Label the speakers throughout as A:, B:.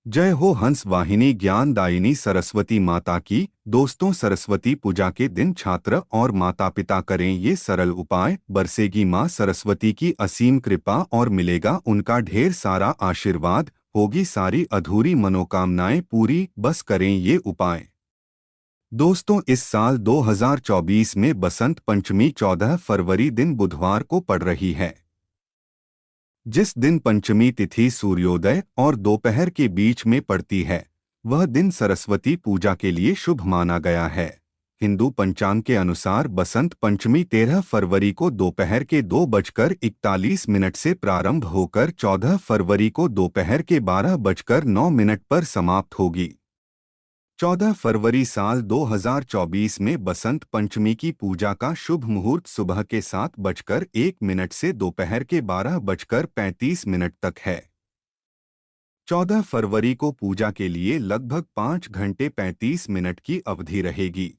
A: जय हो हंस वाहिनी ज्ञानदायिनी सरस्वती माता की। दोस्तों, सरस्वती पूजा के दिन छात्र और माता पिता करें ये सरल उपाय। बरसेगी माँ सरस्वती की असीम कृपा और मिलेगा उनका ढेर सारा आशीर्वाद। होगी सारी अधूरी मनोकामनाएं पूरी, बस करें ये उपाय। दोस्तों, इस साल 2024 में बसंत पंचमी 14 फरवरी दिन बुधवार को पड़ रही है। जिस दिन पंचमी तिथि सूर्योदय और दोपहर के बीच में पड़ती है, वह दिन सरस्वती पूजा के लिए शुभ माना गया है। हिंदू पंचांग के अनुसार बसंत पंचमी 13 फरवरी को दोपहर के 2:41 से प्रारंभ होकर 14 फरवरी को दोपहर के 12:09 पर समाप्त होगी। 14 फरवरी साल 2024 में बसंत पंचमी की पूजा का शुभ मुहूर्त सुबह के 7:01 से दोपहर के 12:35 तक है। 14 फरवरी को पूजा के लिए लगभग 5 घंटे 35 मिनट की अवधि रहेगी।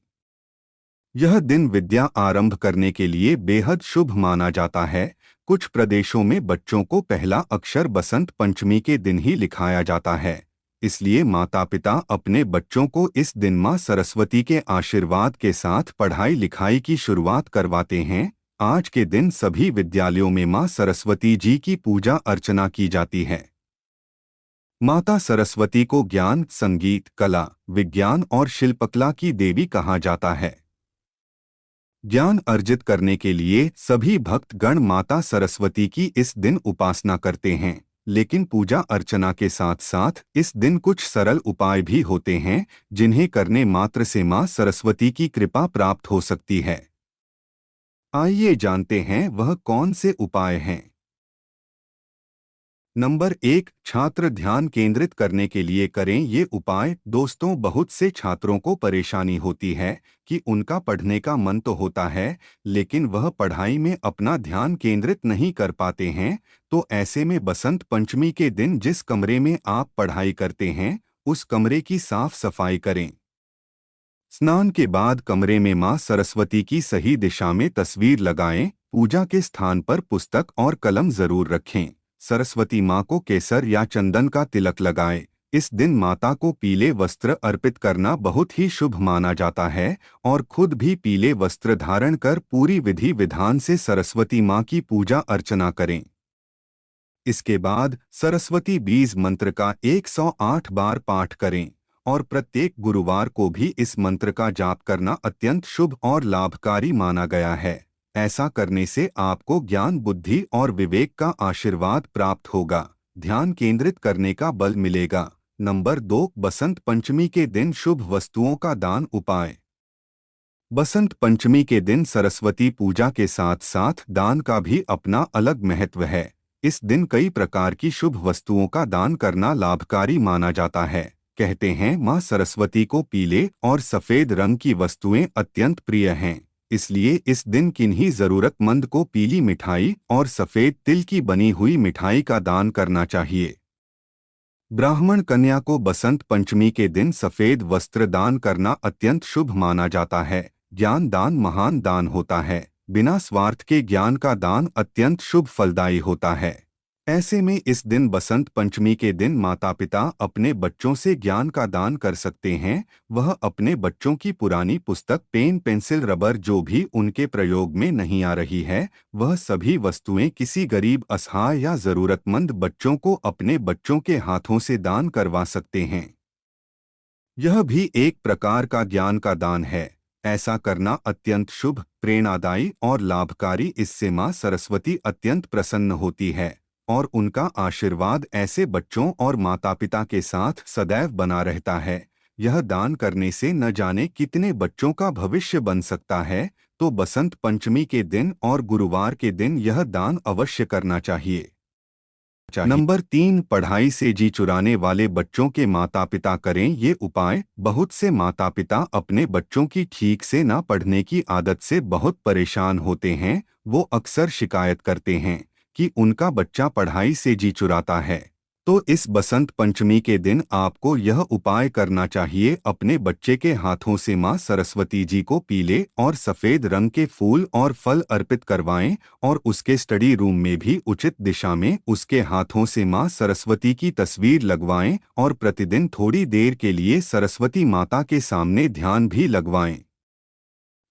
A: यह दिन विद्या आरंभ करने के लिए बेहद शुभ माना जाता है। कुछ प्रदेशों में बच्चों को पहला अक्षर बसंत पंचमी के दिन ही लिखाया जाता है। इसलिए माता पिता अपने बच्चों को इस दिन मां सरस्वती के आशीर्वाद के साथ पढ़ाई लिखाई की शुरुआत करवाते हैं। आज के दिन सभी विद्यालयों में मां सरस्वती जी की पूजा अर्चना की जाती है। माता सरस्वती को ज्ञान, संगीत, कला, विज्ञान और शिल्पकला की देवी कहा जाता है। ज्ञान अर्जित करने के लिए सभी भक्त गण माता सरस्वती की इस दिन उपासना करते हैं। लेकिन पूजा अर्चना के साथ साथ इस दिन कुछ सरल उपाय भी होते हैं, जिन्हें करने मात्र से मां सरस्वती की कृपा प्राप्त हो सकती है। आइए जानते हैं वह कौन से उपाय हैं। नंबर 1, छात्र ध्यान केंद्रित करने के लिए करें ये उपाय। दोस्तों, बहुत से छात्रों को परेशानी होती है कि उनका पढ़ने का मन तो होता है, लेकिन वह पढ़ाई में अपना ध्यान केंद्रित नहीं कर पाते हैं। तो ऐसे में बसंत पंचमी के दिन जिस कमरे में आप पढ़ाई करते हैं, उस कमरे की साफ सफाई करें। स्नान के बाद कमरे में मां सरस्वती की सही दिशा में तस्वीर लगाएं। पूजा के स्थान पर पुस्तक और कलम जरूर रखें। सरस्वती मां को केसर या चंदन का तिलक लगाएं। इस दिन माता को पीले वस्त्र अर्पित करना बहुत ही शुभ माना जाता है और खुद भी पीले वस्त्र धारण कर पूरी विधि विधान से सरस्वती मां की पूजा अर्चना करें। इसके बाद सरस्वती बीज मंत्र का 108 बार पाठ करें और प्रत्येक गुरुवार को भी इस मंत्र का जाप करना अत्यंत शुभ और लाभकारी माना गया है। ऐसा करने से आपको ज्ञान, बुद्धि और विवेक का आशीर्वाद प्राप्त होगा। ध्यान केंद्रित करने का बल मिलेगा। नंबर 2, बसंत पंचमी के दिन शुभ वस्तुओं का दान उपाय। बसंत पंचमी के दिन सरस्वती पूजा के साथ साथ दान का भी अपना अलग महत्व है। इस दिन कई प्रकार की शुभ वस्तुओं का दान करना लाभकारी माना जाता है। कहते हैं मां सरस्वती को पीले और सफेद रंग की वस्तुएं अत्यंत प्रिय हैं। इसलिए इस दिन किन्हीं जरूरतमंद को पीली मिठाई और सफेद तिल की बनी हुई मिठाई का दान करना चाहिए। ब्राह्मण कन्या को बसंत पंचमी के दिन सफेद वस्त्र दान करना अत्यंत शुभ माना जाता है। ज्ञान दान महान दान होता है। बिना स्वार्थ के ज्ञान का दान अत्यंत शुभ फलदायी होता है। ऐसे में इस दिन बसंत पंचमी के दिन माता पिता अपने बच्चों से ज्ञान का दान कर सकते हैं। वह अपने बच्चों की पुरानी पुस्तक, पेन, पेंसिल, रबर जो भी उनके प्रयोग में नहीं आ रही है, वह सभी वस्तुएं किसी गरीब, असहाय या जरूरतमंद बच्चों को अपने बच्चों के हाथों से दान करवा सकते हैं। यह भी एक प्रकार का ज्ञान का दान है। ऐसा करना अत्यंत शुभ, प्रेरणादायी और लाभकारी। इससे मां सरस्वती अत्यंत प्रसन्न होती है और उनका आशीर्वाद ऐसे बच्चों और माता पिता के साथ सदैव बना रहता है। यह दान करने से न जाने कितने बच्चों का भविष्य बन सकता है। तो बसंत पंचमी के दिन और गुरुवार के दिन यह दान अवश्य करना चाहिए। नंबर 3, पढ़ाई से जी चुराने वाले बच्चों के माता पिता करें ये उपाय। बहुत से माता पिता अपने बच्चों की ठीक से न पढ़ने की आदत से बहुत परेशान होते हैं। वो अक्सर शिकायत करते हैं कि उनका बच्चा पढ़ाई से जी चुराता है। तो इस बसंत पंचमी के दिन आपको यह उपाय करना चाहिए। अपने बच्चे के हाथों से मां सरस्वती जी को पीले और सफेद रंग के फूल और फल अर्पित करवाएं और उसके स्टडी रूम में भी उचित दिशा में उसके हाथों से मां सरस्वती की तस्वीर लगवाएं और प्रतिदिन थोड़ी देर के लिए सरस्वती माता के सामने ध्यान भी लगवाएं।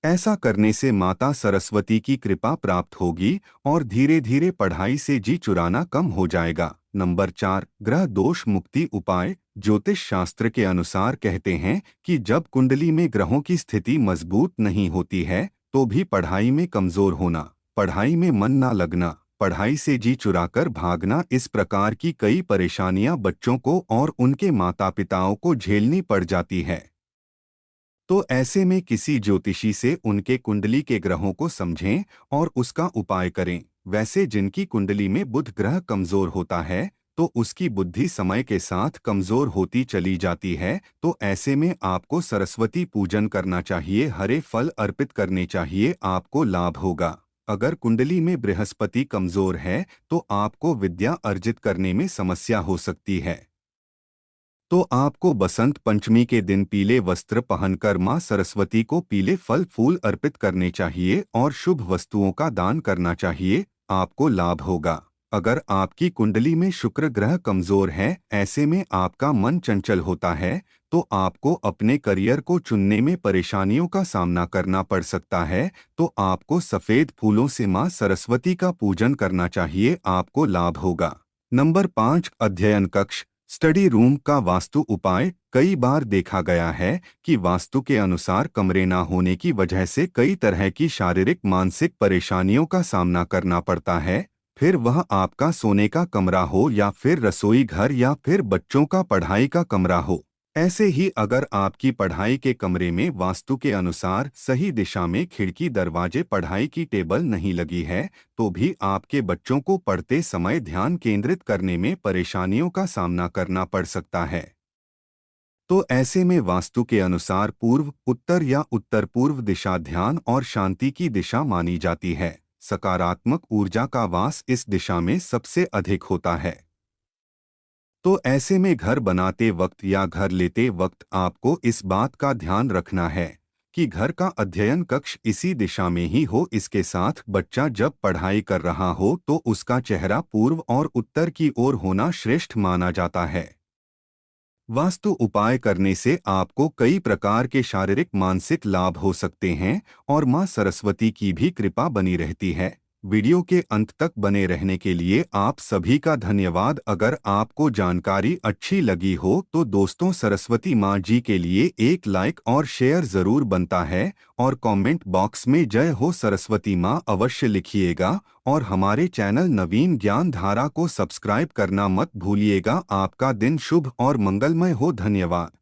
A: ऐसा करने से माता सरस्वती की कृपा प्राप्त होगी और धीरे धीरे पढ़ाई से जी चुराना कम हो जाएगा। नंबर 4, ग्रह दोष मुक्ति उपाय। ज्योतिष शास्त्र के अनुसार कहते हैं कि जब कुंडली में ग्रहों की स्थिति मजबूत नहीं होती है तो भी पढ़ाई में कमजोर होना, पढ़ाई में मन ना लगना, पढ़ाई से जी चुराकर भागना, इस प्रकार की कई परेशानियां बच्चों को और उनके माता पिताओं को झेलनी पड़ जाती है। तो ऐसे में किसी ज्योतिषी से उनके कुंडली के ग्रहों को समझें और उसका उपाय करें। वैसे जिनकी कुंडली में बुध ग्रह कमजोर होता है तो उसकी बुद्धि समय के साथ कमजोर होती चली जाती है, तो ऐसे में आपको सरस्वती पूजन करना चाहिए, हरे फल अर्पित करने चाहिए, आपको लाभ होगा। अगर कुंडली में बृहस्पति कमजोर है तो आपको विद्या अर्जित करने में समस्या हो सकती है। तो आपको बसंत पंचमी के दिन पीले वस्त्र पहनकर मां सरस्वती को पीले फल फूल अर्पित करने चाहिए और शुभ वस्तुओं का दान करना चाहिए, आपको लाभ होगा। अगर आपकी कुंडली में शुक्र ग्रह कमजोर है, ऐसे में आपका मन चंचल होता है, तो आपको अपने करियर को चुनने में परेशानियों का सामना करना पड़ सकता है, तो आपको सफेद फूलों से मां सरस्वती का पूजन करना चाहिए, आपको लाभ होगा। नंबर 5, अध्ययन कक्ष स्टडी रूम का वास्तु उपाय। कई बार देखा गया है कि वास्तु के अनुसार कमरे न होने की वजह से कई तरह की शारीरिक मानसिक परेशानियों का सामना करना पड़ता है, फिर वह आपका सोने का कमरा हो या फिर रसोई घर या फिर बच्चों का पढ़ाई का कमरा हो। ऐसे ही अगर आपकी पढ़ाई के कमरे में वास्तु के अनुसार सही दिशा में खिड़की दरवाजे पढ़ाई की टेबल नहीं लगी है तो भी आपके बच्चों को पढ़ते समय ध्यान केंद्रित करने में परेशानियों का सामना करना पड़ सकता है। तो ऐसे में वास्तु के अनुसार पूर्व, उत्तर या उत्तर पूर्व दिशा ध्यान और शांति की दिशा मानी जाती है। सकारात्मक ऊर्जा का वास इस दिशा में सबसे अधिक होता है। तो ऐसे में घर बनाते वक्त या घर लेते वक्त आपको इस बात का ध्यान रखना है कि घर का अध्ययन कक्ष इसी दिशा में ही हो। इसके साथ बच्चा जब पढ़ाई कर रहा हो तो उसका चेहरा पूर्व और उत्तर की ओर होना श्रेष्ठ माना जाता है। वास्तु उपाय करने से आपको कई प्रकार के शारीरिक मानसिक लाभ हो सकते हैं और मां सरस्वती की भी कृपा बनी रहती है। वीडियो के अंत तक बने रहने के लिए आप सभी का धन्यवाद। अगर आपको जानकारी अच्छी लगी हो तो दोस्तों सरस्वती माँ जी के लिए एक लाइक और शेयर जरूर बनता है और कमेंट बॉक्स में जय हो सरस्वती माँ अवश्य लिखिएगा और हमारे चैनल नवीन ज्ञान धारा को सब्सक्राइब करना मत भूलिएगा। आपका दिन शुभ और मंगलमय हो। धन्यवाद।